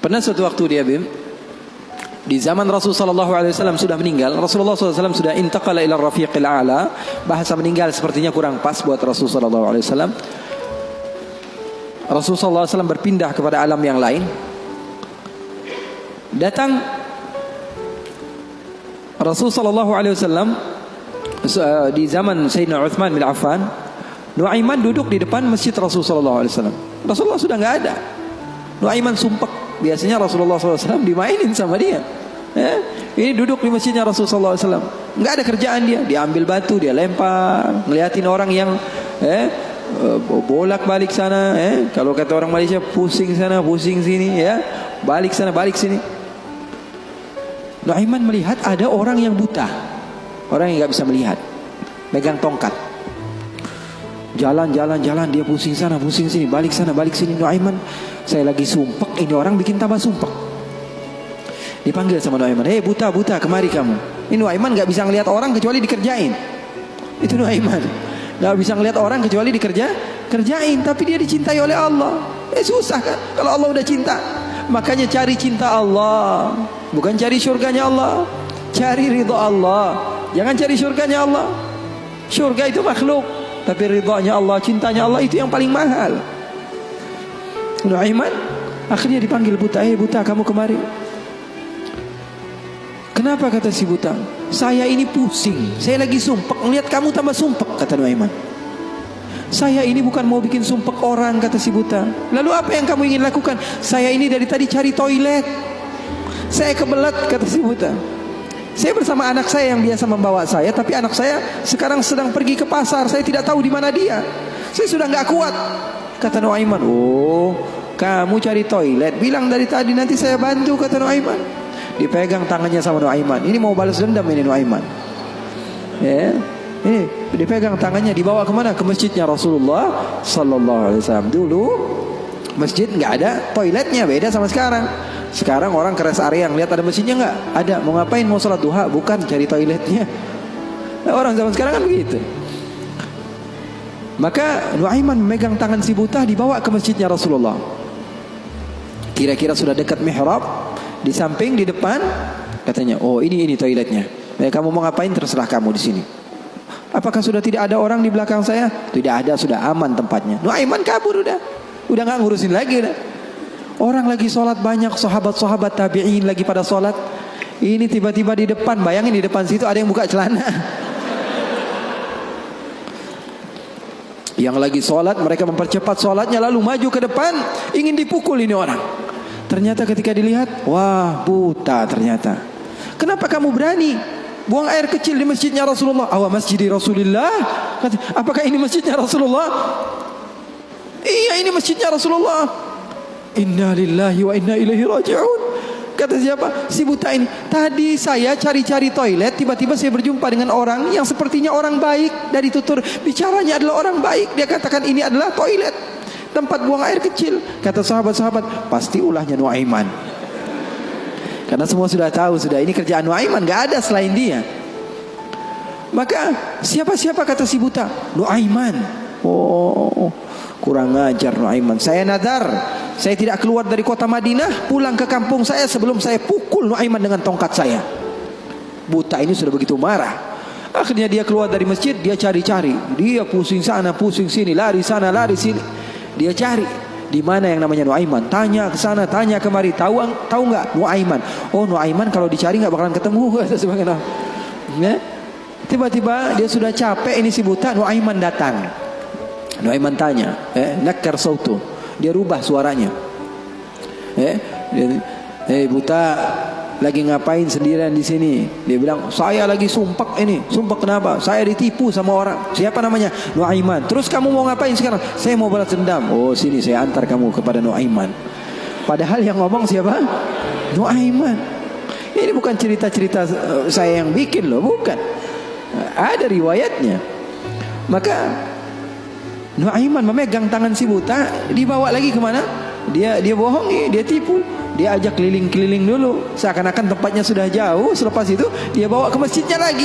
Pernah suatu waktu dia Bim, di zaman Rasulullah SAW sudah meninggal. Rasulullah SAW sudah intaqala ila rafiqil a'la. Bahasa meninggal sepertinya kurang pas buat Rasulullah SAW. Rasulullah SAW berpindah kepada alam yang lain. Datang Rasulullah SAW di zaman Sayyidina Uthman bin Affan. Nuaiman duduk di depan masjid Rasulullah SAW. Rasulullah sudah nggak ada. Nuaiman sumpek. Biasanya Rasulullah SAW dimainin sama dia. Ini duduk di masjidnya Rasulullah SAW. Nggak ada kerjaan dia. Dia ambil batu, dia lempar, ngeliatin orang yang bolak balik sana. Kalau kata orang Malaysia, pusing sana, pusing sini, balik sana, balik sini. Nuaiman melihat ada orang yang buta, orang yang nggak bisa melihat, megang tongkat. Jalan, dia pusing sana, pusing sini, balik sana, balik sini. Nuaiman, saya lagi sumpek, ini orang bikin tambah sumpek. Dipanggil sama Nuaiman, hei buta, kemari kamu. Ini Nuaiman gak bisa ngelihat orang kecuali dikerjain. Itu Nuaiman, gak bisa ngelihat orang kecuali kerjain. Tapi dia dicintai oleh Allah. Susah kan kalau Allah udah cinta. Makanya cari cinta Allah, bukan cari surganya Allah. Cari ridha Allah, jangan cari surganya Allah. Surga itu makhluk, tapi ridhanya Allah, cintanya Allah itu yang paling mahal. Nuaiman akhirnya dipanggil buta, buta kamu kemari. Kenapa kata si buta? Saya ini pusing, saya lagi sumpek, ngelihat kamu tambah sumpek, kata Nuaiman. Saya ini bukan mau bikin sumpek orang, kata si buta. Lalu apa yang kamu ingin lakukan? Saya ini dari tadi cari toilet, saya kebelet, kata si buta. Saya bersama anak saya yang biasa membawa saya, tapi anak saya sekarang sedang pergi ke pasar, saya tidak tahu di mana dia. Saya sudah nggak kuat. Kata Nuaiman, oh kamu cari toilet, bilang dari tadi nanti saya bantu, kata Nuaiman. Dipegang tangannya sama Nuaiman. Ini mau balas dendam ini Nuaiman. Ini dipegang tangannya, dibawa kemana? Ke masjidnya Rasulullah Sallallahu Alaihi Wasallam. Dulu masjid nggak ada toiletnya, beda sama sekarang. Sekarang orang ke rest area yang lihat ada masjidnya nggak? Ada. Mau ngapain? Mau sholat duha? Bukan, cari toiletnya. Nah, orang zaman sekarang kan begitu. Maka Nuaiman memegang tangan si buta, dibawa ke masjidnya Rasulullah. Kira-kira sudah dekat mihrab, di samping, di depan, katanya, oh ini toiletnya. Kamu mau ngapain terserah kamu di sini. Apakah sudah tidak ada orang di belakang saya? Tidak ada, sudah aman tempatnya. Nuaiman kabur udah nggak ngurusin lagi udah. Orang lagi sholat banyak, sahabat-sahabat tabi'in lagi pada sholat. Ini tiba-tiba di depan, bayangin di depan situ ada yang buka celana. Yang lagi sholat, mereka mempercepat sholatnya, lalu maju ke depan, ingin dipukul ini orang. Ternyata ketika dilihat, wah buta ternyata. Kenapa kamu berani buang air kecil di masjidnya Rasulullah? Awa masjidi Rasulullah. Apakah ini masjidnya Rasulullah? Iya, ini masjidnya Rasulullah. Inna lillahi wa inna ilaihi raji'un. Kata siapa? Si buta ini. Tadi saya cari-cari toilet, tiba-tiba saya berjumpa dengan orang yang sepertinya orang baik. Dari tutur bicaranya adalah orang baik. Dia katakan ini adalah toilet, tempat buang air kecil. Kata sahabat-sahabat, pasti ulahnya Nuaiman. Karena semua sudah tahu, sudah ini kerjaan Nuaiman, gak ada selain dia. Maka siapa-siapa kata si buta? Nuaiman. Oh, kurang ajar Nuaiman. Saya nadar, saya tidak keluar dari kota Madinah, pulang ke kampung saya sebelum saya pukul Nuaiman dengan tongkat saya. Buta ini sudah begitu marah. Akhirnya dia keluar dari masjid, dia cari-cari. Dia pusing sana, pusing sini, lari sana, lari sini. Dia cari di mana yang namanya Nuaiman. Tanya ke sana, tanya kemari. Tahu nggak Nuaiman? Oh, Nuaiman kalau dicari nggak bakalan ketemu. Tiba-tiba dia sudah capek, ini si buta. Nuaiman datang. Nuaiman tanya, nakar sautu. Dia rubah suaranya. Buta, lagi ngapain sendirian di sini? Dia bilang, saya lagi sumpek ini. Sumpek kenapa? Saya ditipu sama orang. Siapa namanya? Nuaiman. Terus kamu mau ngapain sekarang? Saya mau balas dendam. Oh, sini saya antar kamu kepada Nuaiman. Padahal yang ngomong siapa? Nuaiman. Ini bukan cerita-cerita saya yang bikin loh, bukan. Ada riwayatnya. Maka Nuaiman memegang tangan si buta, dibawa lagi kemana? Dia bohongi, dia tipu. Dia ajak keliling-keliling dulu, seakan-akan tempatnya sudah jauh. Selepas itu dia bawa ke masjidnya lagi.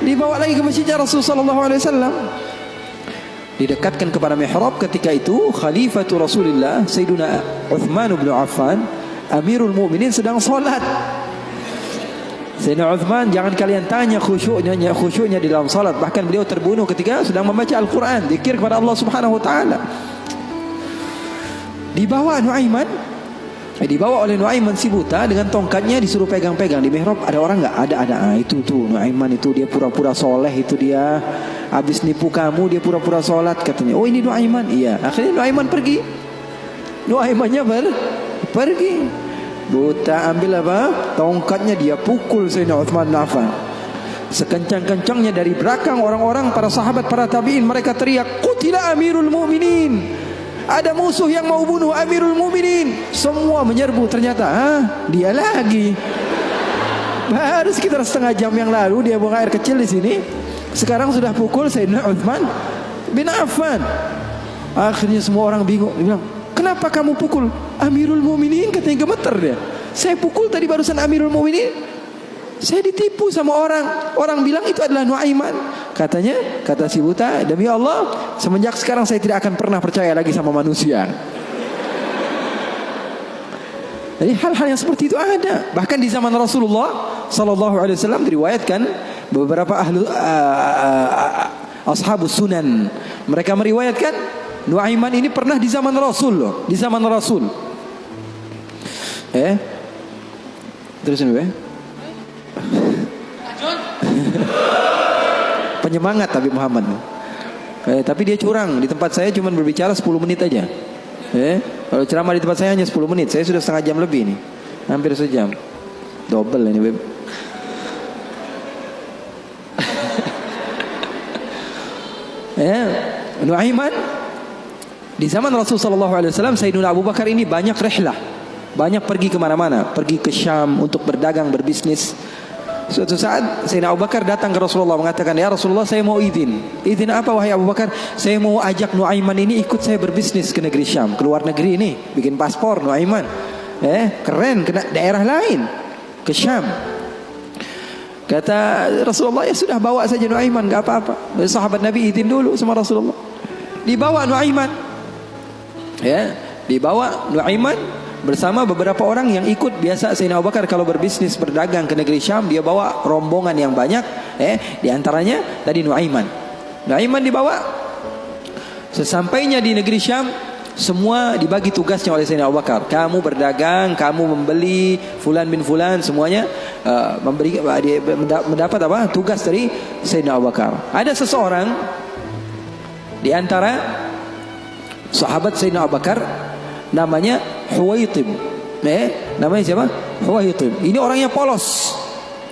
Dibawa lagi ke masjidnya Rasulullah SAW. didekatkan kepada mihrab. Ketika itu Khalifatul Rasulullah Sayyiduna Uthman bin Affan, Amirul Mukminin, sedang salat. Sayyidina Uthman, jangan kalian tanya khusyuknya di dalam salat. Bahkan beliau terbunuh ketika sedang membaca Al-Quran, zikir kepada Allah Subhanahu wa taala. Dibawa oleh Nuaiman si buta dengan tongkatnya, disuruh pegang-pegang di mihrab. Ada orang enggak? Ada. Itu tuh Nuaiman itu, dia pura-pura soleh, itu dia habis nipu kamu, dia pura-pura sholat katanya. Oh, ini Nuaiman. Iya. Akhirnya Nuaiman pergi. Nuaimannya pergi. Buta ambil apa? Tongkatnya, dia pukul Sayyidina Uthman bin Affan. Sekencang-kencangnya dari belakang orang-orang, para sahabat, para tabi'in, mereka teriak, "Qutila Amirul Mukminin." Ada musuh yang mau bunuh Amirul Mukminin. Semua menyerbu. Ternyata dia lagi. Baru sekitar setengah jam yang lalu dia buang air kecil di sini. Sekarang sudah pukul Sayyidina Uthman bin Affan. Akhirnya semua orang bingung. Dia bilang, "Kenapa kamu pukul Amirul Mukminin?" Katanya gemeter dia. "Saya pukul tadi barusan Amirul Mukminin. Saya ditipu sama orang. Orang bilang itu adalah Nuaiman." Katanya, kata si buta, "Demi Allah, semenjak sekarang saya tidak akan pernah percaya lagi sama manusia." Jadi hal-hal yang seperti itu ada. Bahkan di zaman Rasulullah sallallahu alaihi wasallam diriwayatkan beberapa ashabus sunan, mereka meriwayatkan Nuaiman ini pernah di zaman Rasul loh, di zaman Rasul. Terusin ya. Penyemangat Habib Muhammad. Tapi dia curang. Di tempat saya cuma berbicara 10 menit aja. Kalau ceramah di tempat saya hanya 10 menit. Saya sudah setengah jam lebih nih. Hampir sejam. Double ini, Beb. Nuaiman di zaman Rasul sallallahu alaihi wasallam, Sayyidina Abu Bakar ini banyak rihlah, banyak pergi kemana-mana, pergi ke Syam untuk berdagang, berbisnis. Suatu saat Sayyidina Abu Bakar datang ke Rasulullah mengatakan, "Ya Rasulullah, saya mau izin." "Izin apa wahai Abu Bakar?" "Saya mau ajak Nuaiman ini ikut saya berbisnis ke negeri Syam, ke luar negeri ini, bikin paspor Nuaiman. Keren, ke daerah lain, ke Syam." Kata Rasulullah, "Ya sudah, bawa saja Nuaiman, enggak apa-apa." Sahabat Nabi izin dulu sama Rasulullah. Dibawa Nuaiman. Dibawa Nuaiman bersama beberapa orang yang ikut. Biasa Sayyidina Abu Bakar kalau berbisnis, berdagang ke negeri Syam, dia bawa rombongan yang banyak. Di antaranya tadi Nuaiman. Nuaiman dibawa. Sesampainya di negeri Syam, semua dibagi tugasnya oleh Sayyidina Abu Bakar. Kamu berdagang, kamu membeli, fulan bin fulan, semuanya mendapat apa? Tugas dari Sayyidina Abu Bakar. Ada seseorang di antara sahabat Sayyidina Abu Bakar, namanya Huwaitib. Namanya siapa? Huwaitib. Ini orangnya polos.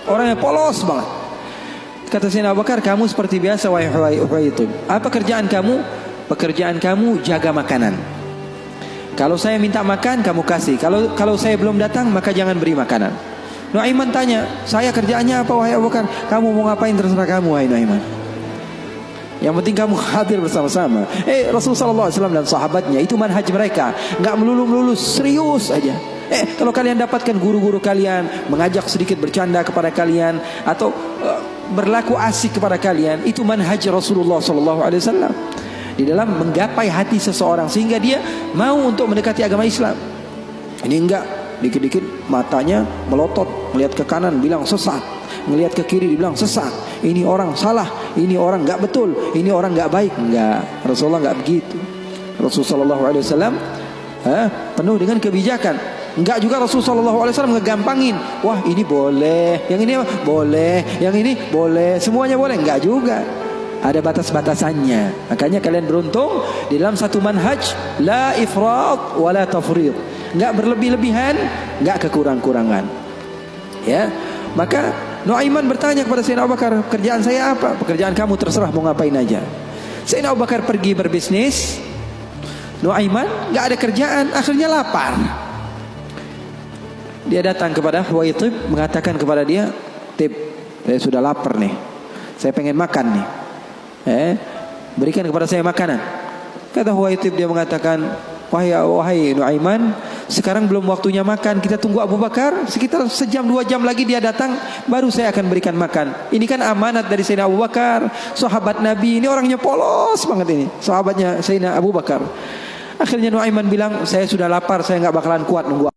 Orangnya polos banget. Kata Sayyidina Abu Bakar, "Kamu seperti biasa wahai Huwaitib. Apa kerjaan kamu?" "Pekerjaan kamu jaga makanan. Kalau saya minta makan, kamu kasih. Kalau saya belum datang, maka jangan beri makanan." Nuaiman tanya, "Saya kerjaannya apa wahai Abu Bakar?" "Kamu mau ngapain terserah kamu wahai Nuaiman. Yang penting kamu hadir bersama-sama." Rasulullah SAW dan sahabatnya itu manhaj mereka, nggak melulu serius aja. Kalau kalian dapatkan guru-guru kalian mengajak sedikit bercanda kepada kalian atau berlaku asik kepada kalian, itu manhaj Rasulullah SAW di dalam menggapai hati seseorang sehingga dia mau untuk mendekati agama Islam. Ini enggak, dikit-dikit matanya melotot, melihat ke kanan bilang sesat, melihat ke kiri dibilang sesat, ini orang salah, ini orang enggak betul, ini orang enggak baik. Enggak, Rasulullah enggak begitu. Rasulullah SAW penuh dengan kebijakan. Enggak juga Rasulullah SAW ngegampangin. Wah, ini boleh, yang ini boleh, yang ini boleh, semuanya boleh. Enggak juga, ada batas-batasannya. Makanya kalian beruntung di dalam satu manhaj, la ifrat wa la tafrid. Enggak berlebih-lebihan, enggak kekurang-kurangan. Maka Nuaiman bertanya kepada Sayyidina Abu Bakar, "Kerjaan saya apa?" "Pekerjaan kamu terserah, mau ngapain aja." Sayyidina Abu Bakar pergi berbisnis. Nuaiman enggak ada kerjaan, akhirnya lapar. Dia datang kepada Huwaitib, mengatakan kepada dia, "Tib, saya sudah lapar nih. Saya pengen makan nih. Berikan kepada saya makanan." Kata Huwaitib, dia mengatakan, Wahai Nuaiman, sekarang belum waktunya makan, kita tunggu Abu Bakar sekitar sejam 2 jam lagi dia datang, baru saya akan berikan makan. Ini kan amanat dari Sayyidina Abu Bakar, sahabat Nabi. Ini orangnya polos banget ini, sahabatnya Sayyidina Abu Bakar. Akhirnya Nuaiman bilang, saya sudah lapar, saya nggak bakalan kuat nunggu